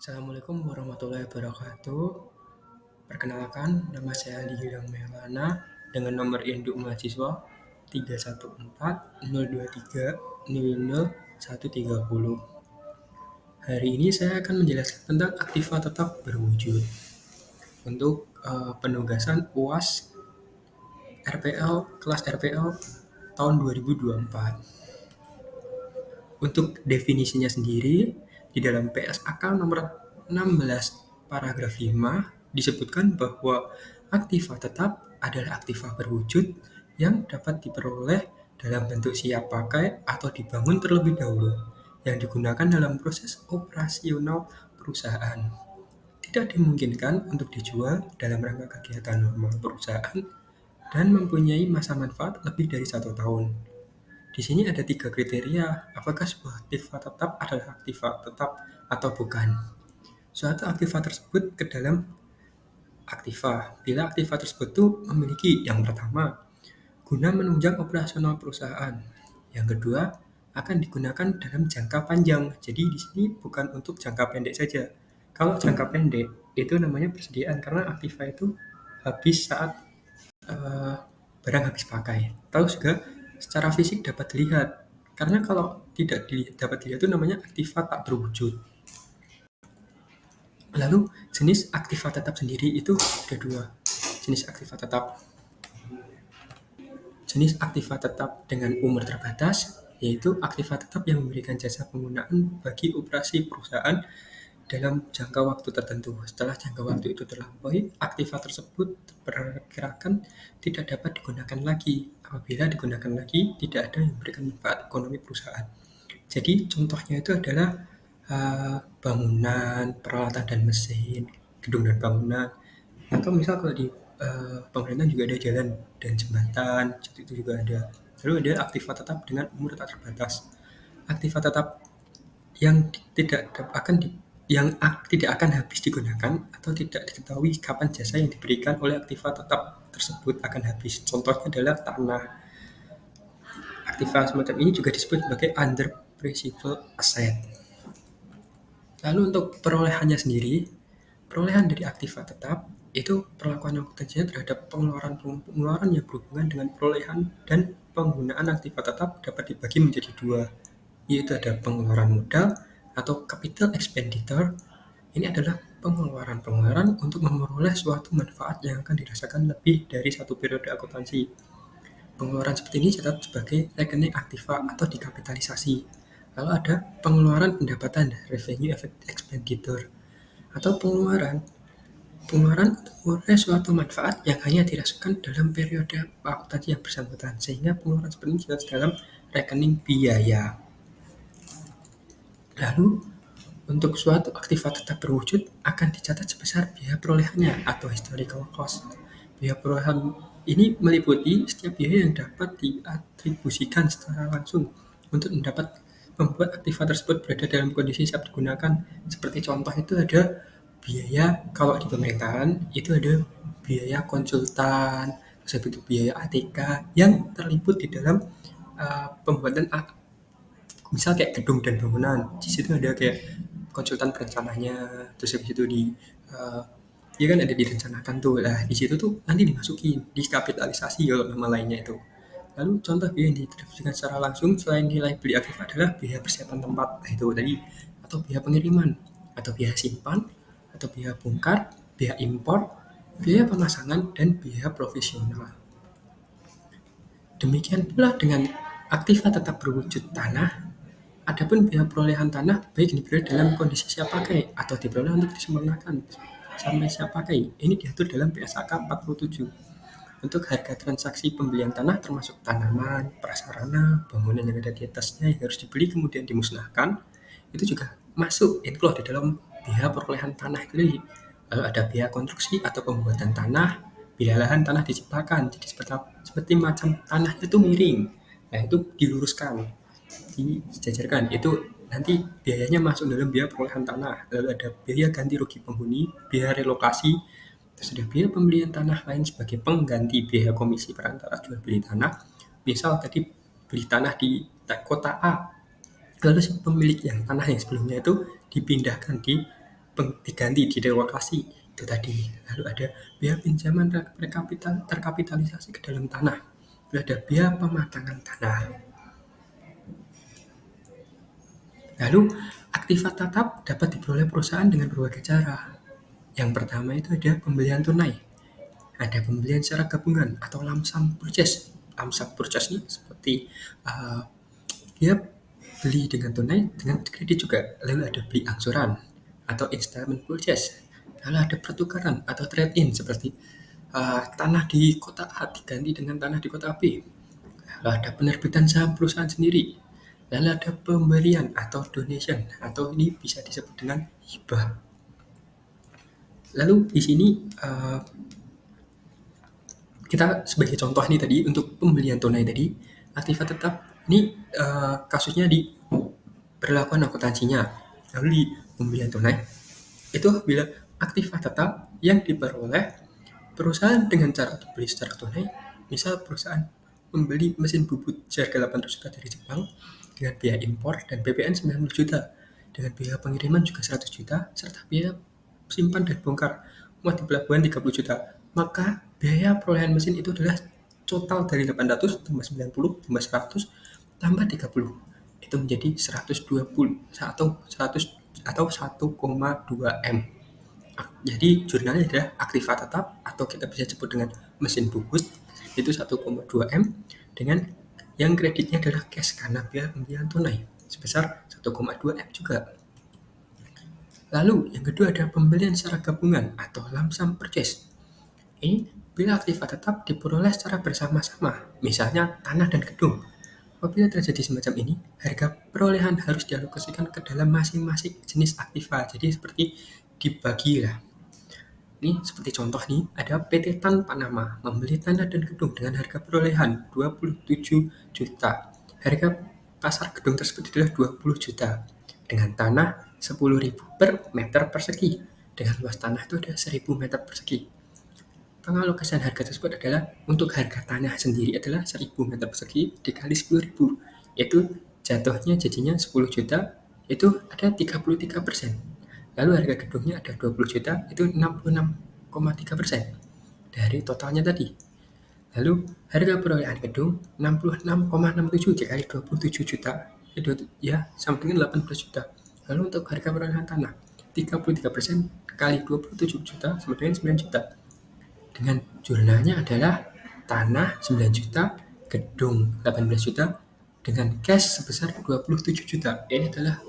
Assalamualaikum warahmatullahi wabarakatuh. Perkenalkan, nama saya Andi Gilang Maulana dengan nomor induk mahasiswa 314-023-00-130. Hari ini saya akan menjelaskan tentang aktiva tetap berwujud untuk penugasan UAS RPL kelas RPL tahun 2024. Untuk definisinya sendiri, di dalam PSAK nomor 16 paragraf 5 disebutkan bahwa aktiva tetap adalah aktiva berwujud yang dapat diperoleh dalam bentuk siap pakai atau dibangun terlebih dahulu, yang digunakan dalam proses operasional perusahaan. Tidak dimungkinkan untuk dijual dalam rangka kegiatan normal perusahaan dan mempunyai masa manfaat lebih dari 1 tahun. Di sini ada 3 kriteria, apakah sebuah aktiva tetap adalah aktiva tetap atau bukan. Suatu aktiva tersebut ke dalam aktiva, bila aktiva tersebut itu memiliki yang pertama, guna menunjang operasional perusahaan. Yang kedua, akan digunakan dalam jangka panjang. Jadi di sini bukan untuk jangka pendek saja. Kalau jangka pendek itu namanya persediaan karena aktiva itu habis saat eh, barang habis pakai. Terus juga secara fisik dapat dilihat. Karena kalau tidak dapat dilihat itu namanya aktiva tak berwujud. Lalu jenis aktiva tetap sendiri itu ada dua. Jenis aktiva tetap. Jenis aktiva tetap dengan umur terbatas yaitu aktiva tetap yang memberikan jasa penggunaan bagi operasi perusahaan dalam jangka waktu tertentu. Setelah jangka waktu itu terlampaui, aktiva tersebut diperkirakan tidak dapat digunakan lagi. Apabila digunakan lagi, tidak ada yang memberikan manfaat ekonomi perusahaan. Jadi contohnya itu adalah bangunan, peralatan dan mesin, gedung dan bangunan. Atau misal kalau di pemerintahan juga ada jalan dan jembatan, itu juga ada. Lalu ada aktiva tetap dengan umur tak terbatas. Aktiva tetap yang tidak akan tidak akan habis digunakan atau tidak diketahui kapan jasa yang diberikan oleh aktiva tetap tersebut akan habis. Contohnya adalah tanah. Aktiva semacam ini juga disebut sebagai under principal asset. Lalu untuk perolehannya sendiri, perolehan dari aktiva tetap itu perlakuan akuntansinya terhadap pengeluaran yang berhubungan dengan perolehan dan penggunaan aktiva tetap dapat dibagi menjadi dua, yaitu ada pengeluaran modal atau capital expenditure. Ini adalah pengeluaran-pengeluaran untuk memperoleh suatu manfaat yang akan dirasakan lebih dari satu periode akuntansi. Pengeluaran seperti ini dicatat sebagai rekening aktiva atau dikapitalisasi. Lalu ada pengeluaran pendapatan revenue expenditure atau pengeluaran untuk memperoleh suatu manfaat yang hanya dirasakan dalam periode akuntansi yang bersangkutan, sehingga pengeluaran seperti ini dicatat dalam rekening biaya. Lalu untuk suatu aktiva tetap berwujud akan dicatat sebesar biaya perolehannya atau historical cost. Biaya perolehan ini meliputi setiap biaya yang dapat diatribusikan secara langsung untuk membuat aktiva tersebut berada dalam kondisi siap digunakan. Seperti contoh itu ada biaya kalau di pemerintahan itu ada biaya konsultan, terus itu biaya ATK yang terlibat di dalam pembuatan misal kayak gedung dan bangunan, di situ ada kayak konsultan perencananya, terus habis itu uh, ya kan ada direncanakan tuh lah, di situ tuh nanti dimasukin dikapitalisasi kalau nama lainnya itu. Lalu contoh biaya yang didistribusikan secara langsung selain nilai beli aktif adalah biaya persiapan tempat, nah itu tadi, atau biaya pengiriman, atau biaya simpan, atau biaya bongkar, biaya impor, biaya pemasangan, dan biaya profesional. Demikian pula dengan aktiva tetap berwujud tanah. Adapun biaya perolehan tanah baik diperoleh dalam kondisi siap pakai atau diperoleh untuk disempurnakan sampai siap pakai. Ini diatur dalam PSAK 47. Untuk harga transaksi pembelian tanah termasuk tanaman, prasarana, bangunan yang ada di atasnya yang harus dibeli kemudian dimusnahkan, itu juga masuk include di dalam biaya perolehan tanah itu. Lalu ada biaya konstruksi atau pembuatan tanah, bila lahan tanah diciptakan, jadi seperti macam tanahnya itu miring. Nah, itu diluruskan, disejajarkan. Itu nanti biayanya masuk dalam biaya perolehan tanah. Lalu ada biaya ganti rugi penghuni, biaya relokasi, terus ada biaya pembelian tanah lain sebagai pengganti biaya komisi perantara jual beli tanah. Misal tadi beli tanah di kota A, lalu si pemilik yang tanah yang sebelumnya itu dipindahkan di diganti direlokasi itu tadi. Lalu ada biaya pinjaman terkapitalisasi ke dalam tanah. Lalu ada biaya pematangan tanah. Lalu aktiva tetap dapat diperoleh perusahaan dengan berbagai cara. Yang pertama itu ada pembelian tunai. Ada pembelian secara gabungan atau lump sum purchase. Lump sum purchase ini seperti dia beli dengan tunai dengan kredit juga. Lalu ada beli angsuran atau installment purchase. Lalu ada pertukaran atau trade-in seperti tanah di kota A diganti dengan tanah di kota B. Lalu ada penerbitan saham perusahaan sendiri. Lalu ada pemberian atau donation atau ini bisa disebut dengan hibah. Lalu di sini kita sebagai contoh nih tadi untuk pembelian tunai tadi, aktiva tetap ini kasusnya di perlakuan akuntansinya. Lalu di pembelian tunai itu bila aktiva tetap yang diperoleh perusahaan dengan cara beli secara tunai, misal perusahaan membeli mesin bubut seharga 800 juta dari Jepang dengan biaya impor dan PPN 90 juta, dengan biaya pengiriman juga 100 juta, serta biaya simpan dan bongkar muat di pelabuhan 30 juta. Maka biaya perolehan mesin itu adalah total dari 800 tambah 90 tambah 100 tambah 30. Itu menjadi 120 atau 1,2 M. Jadi jurnalnya adalah aktiva tetap atau kita bisa sebut dengan mesin bubut itu 1,2 M dengan yang kreditnya adalah cash karena biaya pembelian tunai sebesar 1,2 M juga. Lalu yang kedua ada pembelian secara gabungan atau lump sum purchase. Ini bila aktiva tetap diperoleh secara bersama-sama, misalnya tanah dan gedung. Apabila terjadi semacam ini, harga perolehan harus dialokasikan ke dalam masing-masing jenis aktiva. Jadi seperti dibagi lah. Ini seperti contoh nih, ada PT Tan Panama membeli tanah dan gedung dengan harga perolehan 27 juta. Harga pasar gedung tersebut adalah 20 juta. Dengan tanah 10.000 per meter persegi. Dengan luas tanah itu ada 1.000 meter persegi. Pengalokasian harga tersebut adalah untuk harga tanah sendiri adalah 1.000 meter persegi dikali 10.000. Itu jatuhnya jadinya 10 juta, itu ada 33%. Lalu harga gedungnya ada 20 juta, itu 66,3% dari totalnya tadi. Lalu harga perolehan gedung 66,67 dikali 27 juta, itu ya sama dengan 18 juta. Lalu untuk harga perolehan tanah 33% kali 27 juta sama dengan 9 juta. Dengan jurnalnya adalah tanah 9 juta, gedung 18 juta, dengan cash sebesar 27 juta. Ini adalah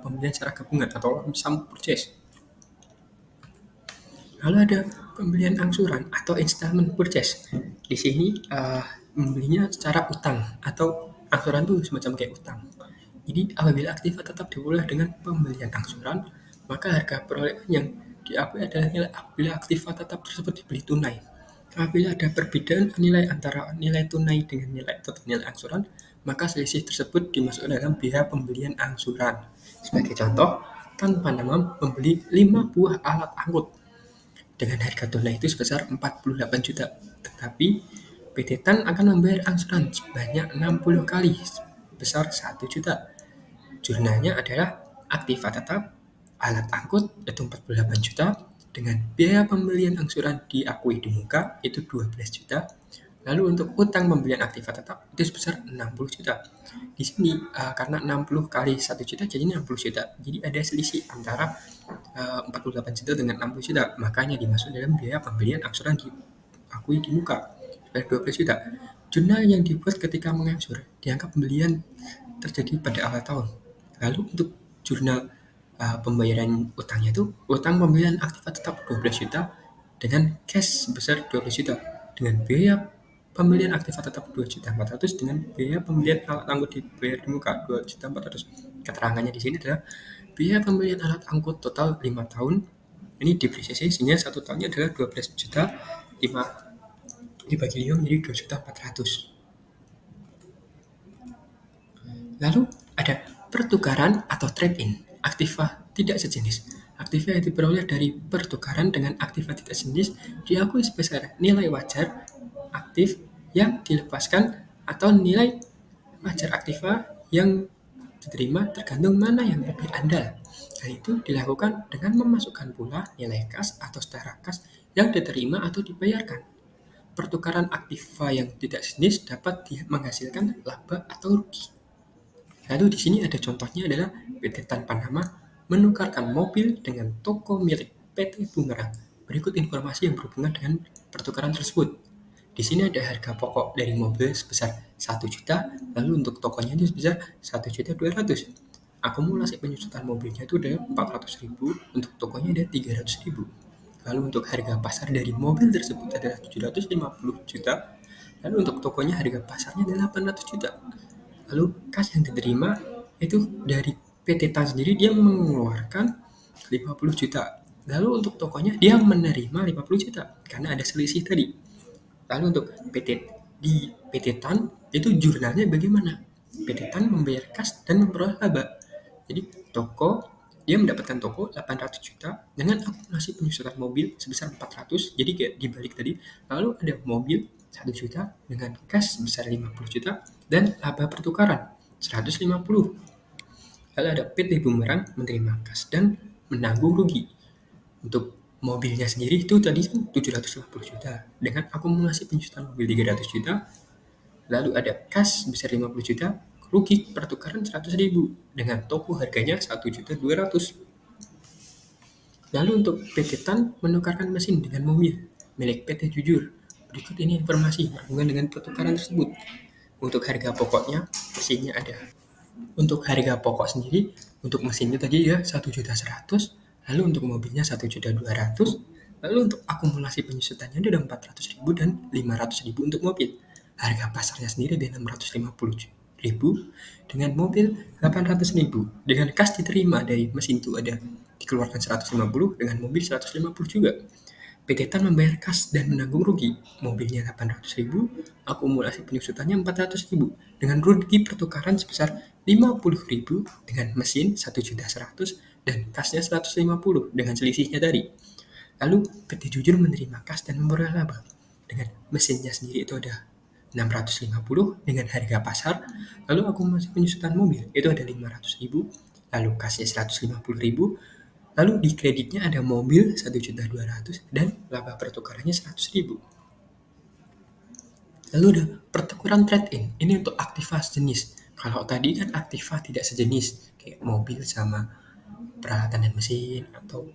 pembelian secara gabungan atau lump sum purchase. Lalu ada pembelian angsuran atau installment purchase. Di sini membelinya secara utang atau angsuran itu semacam kayak utang. Jadi apabila aktiva tetap diperoleh dengan pembelian angsuran, maka harga perolehan yang diakui adalah nilai apabila aktiva tetap tersebut dibeli tunai. Apabila ada perbedaan nilai antara nilai tunai dengan nilai total nilai angsuran, maka selisih tersebut dimasukkan dalam biaya pembelian angsuran. Sebagai contoh, Tan Panama membeli 5 buah alat angkut dengan harga tunai itu sebesar 48 juta. Tetapi PT Tan akan membayar angsuran sebanyak 60 kali sebesar 1 juta. Jurnalnya adalah aktiva tetap alat angkut itu 48 juta dengan biaya pembelian angsuran diakui di muka itu 12 juta. Lalu untuk utang pembelian aktiva tetap itu sebesar 60 juta. Di sini karena 60 kali 1 juta jadi 60 juta. Jadi ada selisih antara 48 juta dengan 60 juta. Makanya dimasuk dalam biaya pembelian angsuran diakui di muka sebanyak 12 juta. Jurnal yang dibuat ketika mengangsur dianggap pembelian terjadi pada awal tahun. Lalu untuk jurnal pembayaran utangnya itu utang pembelian aktiva tetap 12 juta dengan cash sebesar 12 juta dengan biaya pembelian aktiva tetap 2.400.000 dengan biaya pembelian alat angkut dibayar di muka 2.400.000. Keterangannya di sini adalah biaya pembelian alat angkut total 5 tahun. Ini depresiasi sehingga 1 tahunnya adalah 12 juta 5 dibagi 5 menjadi 2.400.000. Lalu ada pertukaran atau trade-in aktiva tidak sejenis. Aktiva yang diperoleh dari pertukaran dengan aktiva tidak sejenis diakui sebesar nilai wajar aktif yang dilepaskan atau nilai wajar aktiva yang diterima tergantung mana yang lebih andal. Hal itu dilakukan dengan memasukkan pula nilai kas atau setara kas yang diterima atau dibayarkan. Pertukaran aktiva yang tidak sejenis dapat menghasilkan laba atau rugi. Lalu di sini ada contohnya adalah PT Tanpa Nama menukarkan mobil dengan toko milik PT Bumerang. Berikut informasi yang berhubungan dengan pertukaran tersebut. Di sini ada harga pokok dari mobil sebesar 1 juta, lalu untuk tokonya itu sebesar 1.200.000. Akumulasi penyusutan mobilnya itu ada 400.000, untuk tokonya ada 300.000. Lalu untuk harga pasar dari mobil tersebut adalah 750 juta, lalu untuk tokonya harga pasarnya adalah 800 juta. Lalu kas yang diterima itu dari PT TAN sendiri dia mengeluarkan 50 juta. Lalu untuk tokonya dia menerima 50 juta karena ada selisih tadi. Lalu untuk PT TAN itu jurnalnya bagaimana? PT TAN membayar kas dan memperoleh laba. Jadi dia mendapatkan toko 800 juta dengan akumulasi penyusutan mobil sebesar 400. Jadi kayak dibalik tadi. Lalu ada mobil 1 juta dengan kas sebesar 50 juta dan laba pertukaran 150. Lalu ada PT Bumerang menerima kas dan menanggung rugi. Untuk mobilnya sendiri itu tadi kan 750 juta dengan akumulasi penyusutan mobil 300 juta, lalu ada kas sebesar 50 juta, rugi pertukaran 100.000 dengan toko harganya 1.200.000. Lalu untuk PT TAN menukarkan mesin dengan mobil milik PT Jujur. Berikut ini informasi berhubungan dengan pertukaran tersebut. Untuk harga pokoknya mesinnya ada. Untuk harga pokok sendiri, untuk mesinnya tadi ya 1.100.000, lalu untuk mobilnya 1.200.000, lalu untuk akumulasi penyusutannya ada 400.000 dan 500.000 untuk mobil. Harga pasarnya sendiri ada 650.000 dengan mobil 800.000. Dengan kas diterima dari mesin itu ada dikeluarkan 150 dengan mobil 150 juga. PT TAN membayar kas dan menanggung rugi. Mobilnya 800.000, akumulasi penyusutannya 400.000 dengan rugi pertukaran sebesar 50.000 dengan mesin 1.100.000 dan kasnya 150 dengan selisihnya tadi. Lalu PT Jujur menerima kas dan memperoleh laba. Dengan mesinnya sendiri itu ada 650 dengan harga pasar, lalu akumulasi penyusutan mobil itu ada 500.000, lalu kasnya 150.000, lalu di kreditnya ada mobil 1.200.000 dan laba pertukarannya 100.000. Lalu ada pertukaran trade-in. Ini untuk aktiva sejenis. Kalau tadi kan aktiva tidak sejenis, kayak mobil sama peralatan dan mesin, atau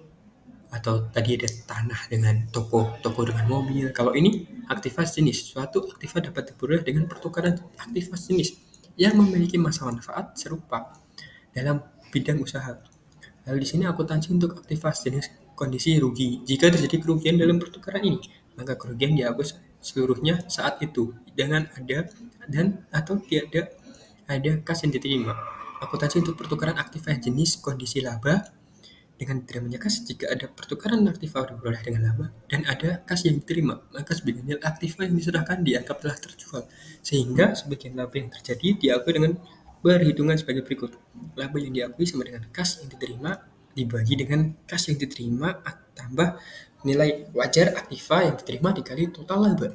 tadi ada tanah dengan toko dengan mobil. Kalau ini aktiva sejenis, suatu aktiva dapat diperoleh dengan pertukaran aktiva sejenis yang memiliki masa manfaat serupa dalam bidang usaha. Lalu di sini akuntansi untuk aktiva sejenis kondisi rugi. Jika terjadi kerugian dalam pertukaran ini, maka kerugian dihapus seluruhnya saat itu dengan ada dan atau tiada ada kas yang diterima. Akuntansi untuk pertukaran aktiva jenis kondisi laba dengan diterimanya kas jika ada pertukaran aktiva diperoleh dengan laba dan ada kas yang diterima, maka sebagian nilai aktiva yang diserahkan dianggap telah terjual, sehingga sebagian laba yang terjadi diakui dengan berhitungan sebagai berikut. Laba yang diakui sama dengan kas yang diterima dibagi dengan kas yang diterima tambah nilai wajar aktiva yang diterima dikali total laba.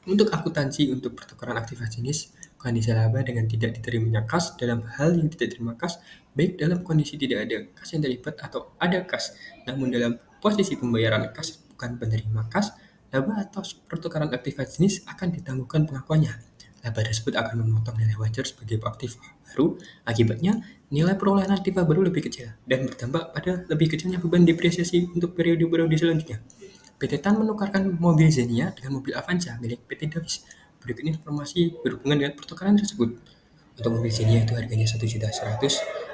Untuk akuntansi untuk pertukaran aktiva jenis kondisi laba dengan tidak diterimanya kas dalam hal yang tidak terima kas, baik dalam kondisi tidak ada kas yang terlibat atau ada kas, namun dalam posisi pembayaran kas bukan penerima kas, laba atau pertukaran aktiva jenis akan ditangguhkan pengakuannya. Laba tersebut akan memotong nilai wajar sebagai aktiva baru, akibatnya nilai perolehan aktiva baru lebih kecil dan berdampak pada lebih kecilnya beban depresiasi untuk periode selanjutnya. PT TAN menukarkan mobil Xenia dengan mobil Avanza milik PT Davis. Berikut informasi berhubungan dengan pertukaran tersebut. Untuk mobil Xenia itu harganya 1.100.000,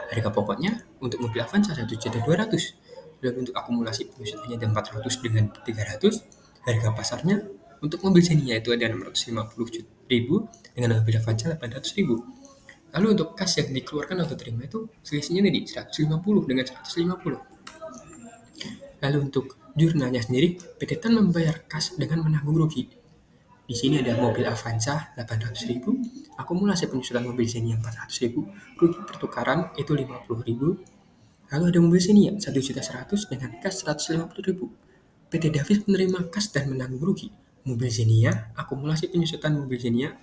harga pokoknya untuk mobil Avanza 1.200.000. Dan untuk akumulasi penyusutannya ada 400 dengan 300, harga pasarnya untuk mobil Xenia itu ada 650.000 dengan mobil Avanza 800.000. Lalu untuk kas yang dikeluarkan atau terima itu selisihnya tadi 150 dengan 150. Lalu untuk jurnalnya sendiri, PT TAN membayar kas dengan menanggung rugi. Di sini ada mobil Avanza 800.000, akumulasi penyusutan mobil Xenia 400.000, rugi pertukaran itu 50.000. Lalu ada mobil Xenia 1.100.000 dengan kas 150.000. PT Davis menerima kas dan menanggung rugi. Mobil Xenia, akumulasi penyusutan mobil Xenia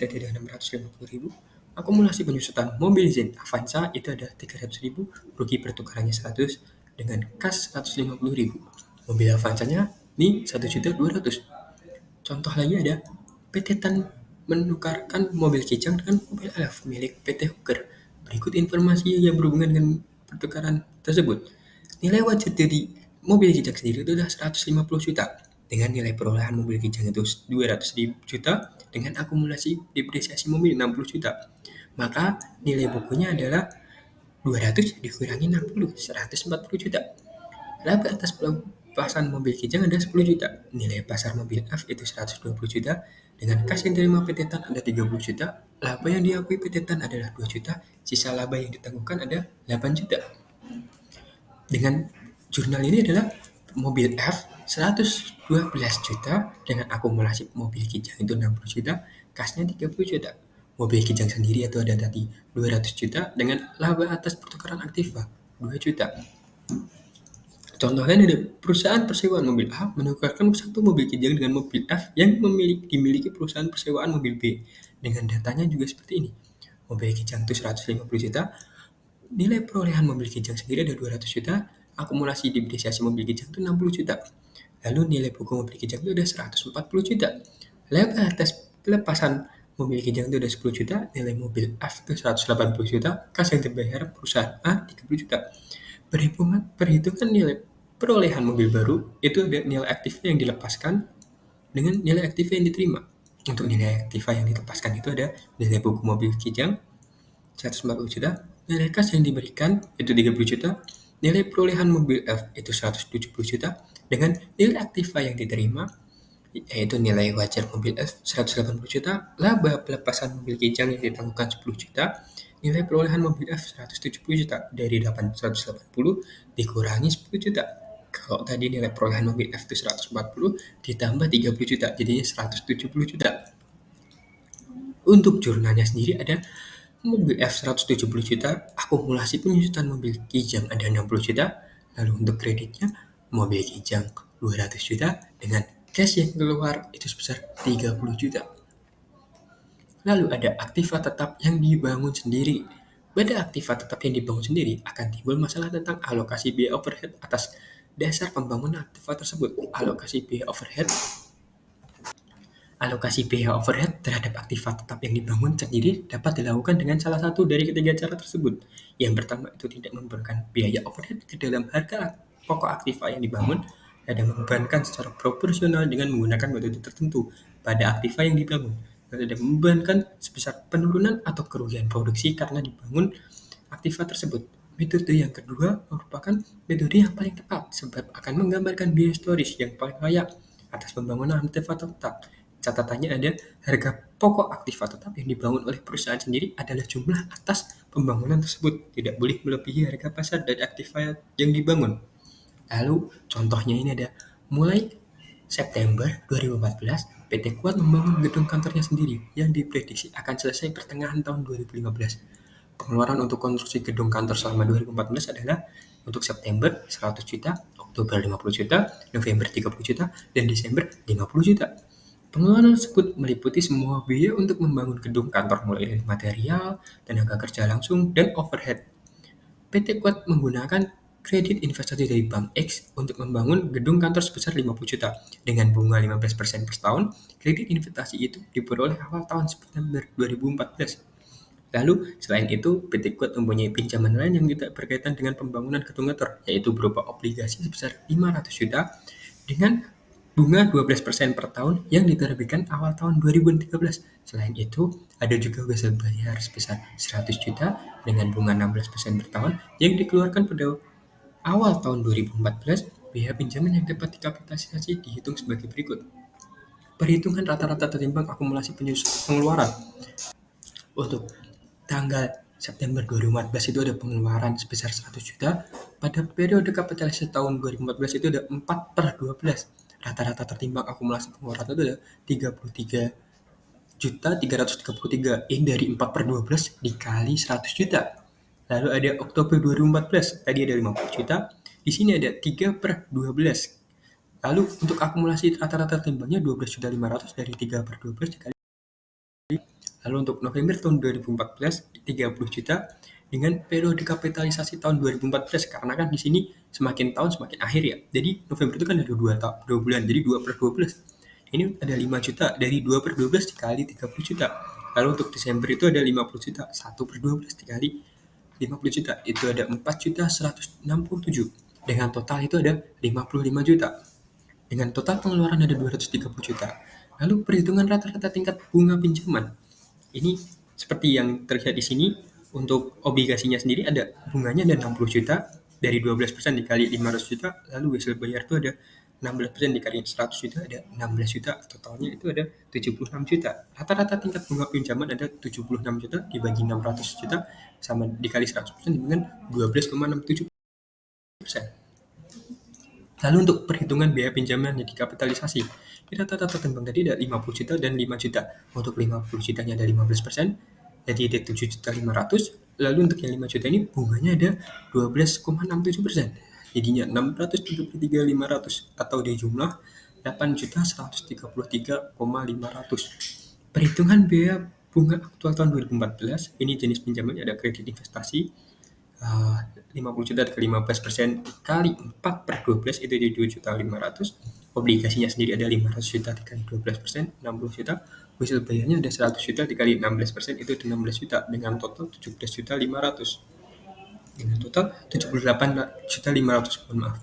tadi ada 650.000, Akumulasi penyusutan mobil Zen Avanza itu ada 300.000, rugi pertukarannya 100, dengan kas 150.000. Mobil Avanzanya ini 1.200.000. Contoh lagi ada PT Tan menukarkan mobil Kijang dengan mobil Elf milik PT Hooker. Berikut informasi yang berhubungan dengan pertukaran tersebut. Nilai wajar dari mobil Kijang sendiri itu adalah 150 juta. Dengan nilai perolehan mobil Kijang itu 200 juta dengan akumulasi depresiasi mobil 60 juta. Maka nilai bukunya adalah 200 dikurangi 60, 140 juta. Laba atas pelepasan mobil Kijang ada 10 juta. Nilai pasar mobil F itu 120 juta. Dengan kas yang diterima PT Tan ada 30 juta. Laba yang diakui PT Tan adalah 2 juta. Sisa laba yang ditangguhkan ada 8 juta. Dengan jurnal ini adalah mobil F 112 juta dengan akumulasi mobil Kijang itu 60 juta, kasnya 30 juta. Mobil Kijang sendiri itu ada tadi 200 juta dengan laba atas pertukaran aktiva 2 juta. Contohnya ada perusahaan persewaan mobil A menukarkan satu mobil Kijang dengan mobil F yang dimiliki perusahaan persewaan mobil B. Dengan datanya juga seperti ini. Mobil Kijang itu 150 juta, nilai perolehan mobil Kijang sendiri ada 200 juta, akumulasi depresiasi mobil Kijang itu 60 juta. Lalu nilai buku mobil Kijang itu ada 140 juta. Laba atas pelepasan mobil Kijang itu ada 10 juta, nilai mobil F itu 180 juta, kas yang dibayar perusahaan A 30 juta. Perhitungan nilai perolehan mobil baru itu ada nilai aktifnya yang dilepaskan dengan nilai aktifnya yang diterima. Untuk nilai aktiva yang dilepaskan itu ada nilai buku mobil Kijang 140 juta, nilai kas yang diberikan itu 30 juta, nilai perolehan mobil F itu 170 juta, dengan nilai aktiva yang diterima yaitu nilai wajar mobil F 180 juta, laba pelepasan mobil Kijang yang ditangguhkan 10 juta, nilai perolehan mobil F 170 juta, dari 180 dikurangi 10 juta. Kalau tadi nilai perolehan mobil F itu 140 ditambah 30 juta, jadinya 170 juta. Untuk jurnalnya sendiri ada mobil F 170 juta, akumulasi penyusutan mobil Kijang ada 60 juta, lalu untuk kreditnya mobil Kijang 200 juta dengan cash yang keluar itu sebesar 30 juta. Lalu ada aktiva tetap yang dibangun sendiri. Pada aktiva tetap yang dibangun sendiri akan timbul masalah tentang alokasi biaya overhead atas dasar pembangunan aktiva tersebut. Alokasi biaya overhead terhadap aktiva tetap yang dibangun sendiri dapat dilakukan dengan salah satu dari ketiga cara tersebut. Yang pertama itu tidak membebankan biaya overhead ke dalam harga pokok aktiva yang dibangun, dan membebankan secara proporsional dengan menggunakan metode tertentu pada aktiva yang dibangun. Tidak membebankan sebesar penurunan atau kerugian produksi karena dibangun aktiva tersebut. Metode yang kedua merupakan metode yang paling tepat sebab akan menggambarkan biaya historis yang paling layak atas pembangunan aktiva tetap. Catatannya ada harga pokok aktiva tetap yang dibangun oleh perusahaan sendiri adalah jumlah atas pembangunan tersebut, tidak boleh melebihi harga pasar dari aktiva yang dibangun. Lalu contohnya ini ada mulai September 2014 PT Kuat membangun gedung kantornya sendiri yang diprediksi akan selesai pertengahan tahun 2015. Pengeluaran untuk konstruksi gedung kantor selama 2014 adalah untuk September 100 juta, Oktober 50 juta, November 30 juta, dan Desember 50 juta. Pengeluaran tersebut meliputi semua biaya untuk membangun gedung kantor mulai dari material, tenaga kerja langsung, dan overhead. PT Kuat menggunakan kredit investasi dari Bank X untuk membangun gedung kantor sebesar 50 juta dengan bunga 15% per tahun. Kredit investasi itu diperoleh awal tahun September 2014. Lalu, selain itu, PT Kuat mempunyai pinjaman lain yang tidak berkaitan dengan pembangunan gedung kantor, yaitu berupa obligasi sebesar 500 juta dengan bunga 12% per tahun yang diterbitkan awal tahun 2013. Selain itu, ada juga wesel bayar sebesar 100 juta dengan bunga 16% per tahun yang dikeluarkan pada awal tahun 2014. Biaya pinjaman yang dapat dikapitalisasi dihitung sebagai berikut. Perhitungan rata-rata tertimbang akumulasi pengeluaran. Untuk tanggal September 2014 itu ada pengeluaran sebesar 100 juta. Pada periode kapitalisasi tahun 2014 itu ada 4/12. Rata-rata tertimbang akumulasi pengeluaran itu ada 33 juta 333. Ini dari 4/12 dikali 100 juta. Lalu ada Oktober 2014, tadi ada 50 juta. Di sini ada 3/12. Lalu untuk akumulasi rata-rata timbangnya 12.500 dari 3/12 dikali Lalu untuk November tahun 2014, 30 juta dengan periode kapitalisasi tahun 2014 karena kan di sini semakin tahun semakin akhir ya. Jadi November itu kan ada 2 bulan, jadi 2/12. Ini ada 5 juta dari 2/12 dikali 30 juta. Lalu untuk Desember itu ada 50 juta, 1/12 dikali 50 juta. Itu ada 4.167. Dengan total itu ada 55 juta. Dengan total pengeluaran ada 230 juta. Lalu perhitungan rata-rata tingkat bunga pinjaman. Ini seperti yang terlihat di sini, untuk obligasinya sendiri ada bunganya ada 60 juta, dari 12% dikali 500 juta, lalu hasil bayar itu ada 16% dikali 100 juta, ada 16 juta, totalnya itu ada 76 juta. Rata-rata tingkat bunga pinjaman ada 76 juta dibagi 600 juta sama dikali 100% dengan 12,67%. Lalu untuk perhitungan biaya pinjaman yang dikapitalisasi, di rata-rata tembang tadi ada 50 juta dan 5 juta. Untuk 50 jutanya ada 15%, jadi ada 7.500.000. Lalu untuk yang 5 juta ini bunganya ada 12,67%. Jadinya 673.500 atau di jumlah 8.133.500. Perhitungan biaya bunga aktual tahun 2014, ini jenis pinjaman ada kredit investasi, 50 juta ke 15% kali 4/12 itu jadi 2.500.000. Obligasinya sendiri ada 500 juta dikali 12%, 60 juta. Hasil bayarnya ada 100 juta dikali 16% itu 16 juta dengan total 17.500.000. Dengan total 78.500.000, mohon maaf.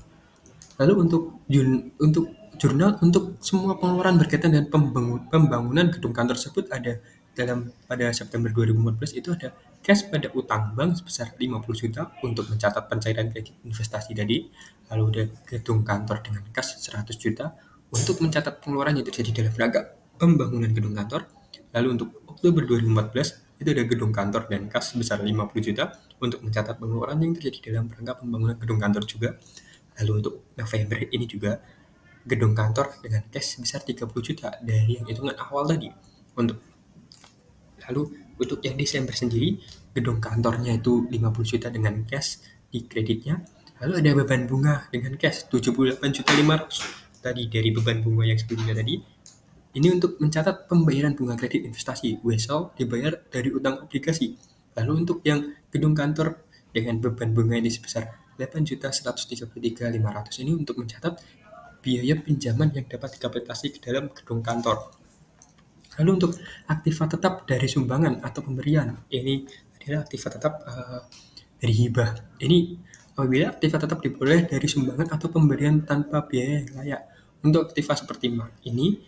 Lalu untuk jurnal untuk semua pengeluaran berkaitan dengan pembangunan gedung kantor tersebut ada pada September 2014 itu ada cash pada utang bank sebesar 50 juta untuk mencatat pencairan kredit investasi tadi. Lalu ada gedung kantor dengan kas 100 juta untuk mencatat pengeluaran yang terjadi dalam rangka pembangunan gedung kantor. Lalu untuk Oktober 2014 itu ada gedung kantor dan kas sebesar 50 juta untuk mencatat pengeluaran yang terjadi dalam rangka pembangunan gedung kantor juga. Lalu untuk November ini juga gedung kantor dengan cash sebesar 30 juta dari yang hitungan awal tadi. Lalu untuk yang Desember sendiri, gedung kantornya itu 50 juta dengan cash di kreditnya. Lalu ada beban bunga dengan cash 78.500.000 tadi dari beban bunga yang sebelumnya tadi. Ini untuk mencatat pembayaran bunga kredit investasi, WESL dibayar dari utang obligasi. Lalu untuk yang gedung kantor dengan beban bunga ini sebesar 8.133.500 ini untuk mencatat biaya pinjaman yang dapat dikapitalisasi ke dalam gedung kantor. Lalu untuk aktiva tetap dari sumbangan atau pemberian, ini adalah aktiva tetap dari hibah. Ini apabila aktiva tetap diperoleh dari sumbangan atau pemberian tanpa biaya yang layak. Untuk aktiva seperti ini,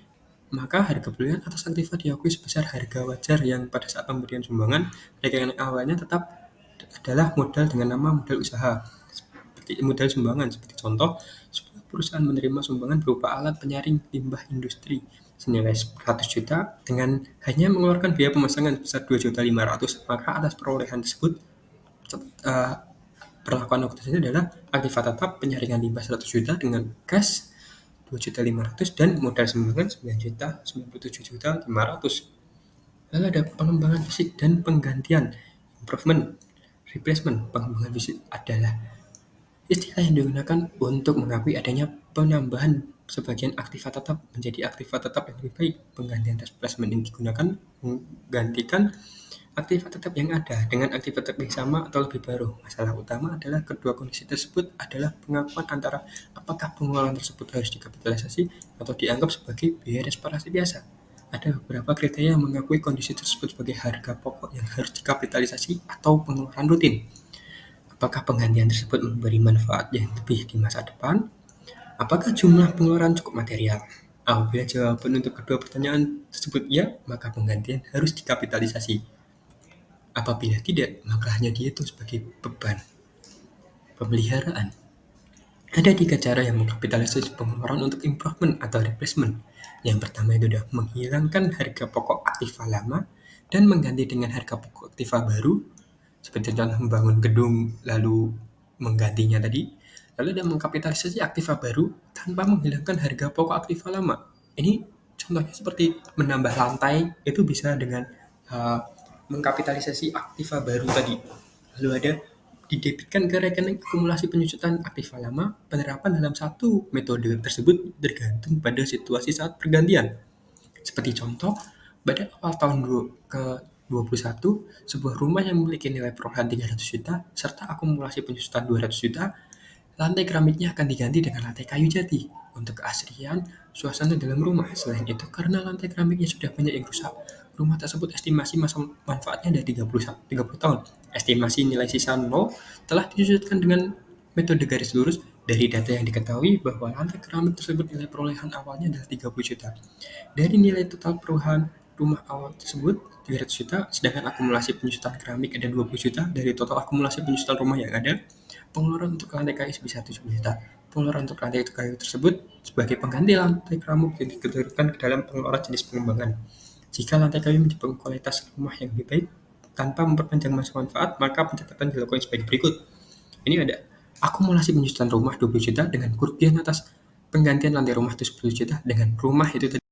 maka harga belian atas aktiva diakui sebesar harga wajar yang pada saat pemberian sumbangan, rekening awalnya tetap adalah modal dengan nama modal usaha. Seperti modal sumbangan, seperti contoh, sebuah perusahaan menerima sumbangan berupa alat penyaring limbah industri senilai 100 juta dengan hanya mengeluarkan biaya pemasangan sebesar 2.500.000, maka atas perolehan tersebut perlakuan akuntansi adalah aktiva tetap penyaringan limbah 100 juta dengan kas 2.500.000 dan modal sumbangan 9.097.500. Lalu ada pengembangan fisik dan penggantian, improvement, replacement. Pengembangan fisik adalah istilah yang digunakan untuk mengakui adanya penambahan sebagian aktiva tetap menjadi aktiva tetap yang lebih baik. Penggantian replacement ini digunakan menggantikan aktiva tetap yang ada dengan aktiva tetap yang sama atau lebih baru. Masalah utama adalah kedua kondisi tersebut adalah pengakuan antara apakah pengeluaran tersebut harus dikapitalisasi atau dianggap sebagai biaya reparasi biasa. Ada beberapa kriteria yang mengakui kondisi tersebut sebagai harga pokok yang harus dikapitalisasi atau pengeluaran rutin. Apakah penggantian tersebut memberi manfaat yang lebih di masa depan? Apakah jumlah pengeluaran cukup material? Apabila jawaban untuk kedua pertanyaan tersebut ya, maka penggantian harus dikapitalisasi. Apabila tidak, maka hanya dihitung sebagai beban pemeliharaan. Ada 3 cara yang mengkapitalisasi pengeluaran untuk improvement atau replacement. Yang pertama itu adalah menghilangkan harga pokok aktiva lama dan mengganti dengan harga pokok aktiva baru, seperti contoh membangun gedung lalu menggantinya tadi. Lalu ada mengkapitalisasi aktiva baru tanpa menghilangkan harga pokok aktiva lama. Ini contohnya seperti menambah lantai, itu bisa dengan mengkapitalisasi aktiva baru tadi. Lalu ada didebitkan ke rekening akumulasi penyusutan aktiva lama. Penerapan dalam satu metode tersebut tergantung pada situasi saat pergantian. Seperti contoh, Pada awal tahun ke-21, sebuah rumah yang memiliki nilai perolehan 300 juta serta akumulasi penyusutan 200 juta, lantai keramiknya akan diganti dengan lantai kayu jati untuk keasrian suasana dalam rumah. Selain itu, karena lantai keramiknya sudah banyak yang rusak, rumah tersebut estimasi masa manfaatnya ada 30 tahun. Estimasi nilai sisa nol telah diwujudkan dengan metode garis lurus. Dari data yang diketahui bahwa lantai keramik tersebut nilai perolehan awalnya adalah 30 juta. Dari nilai total perubahan rumah awal tersebut 300 juta, sedangkan akumulasi penyusutan keramik ada 20 juta. Dari total akumulasi penyusutan rumah yang ada, pengeluaran untuk lantai kayu sebesar 70 juta. Pengeluaran untuk lantai kayu tersebut sebagai pengganti lantai keramik yang dikeluarkan ke dalam pengeluaran jenis pengembangan. Jika lantai kayu menyebabkan kualitas rumah yang lebih baik tanpa memperpanjang masa manfaat, maka pencatatan dilakukan sebagai berikut. Ini ada akumulasi penyusutan rumah 20 juta dengan kerugian atas penggantian lantai rumah itu 10 juta dengan rumah itu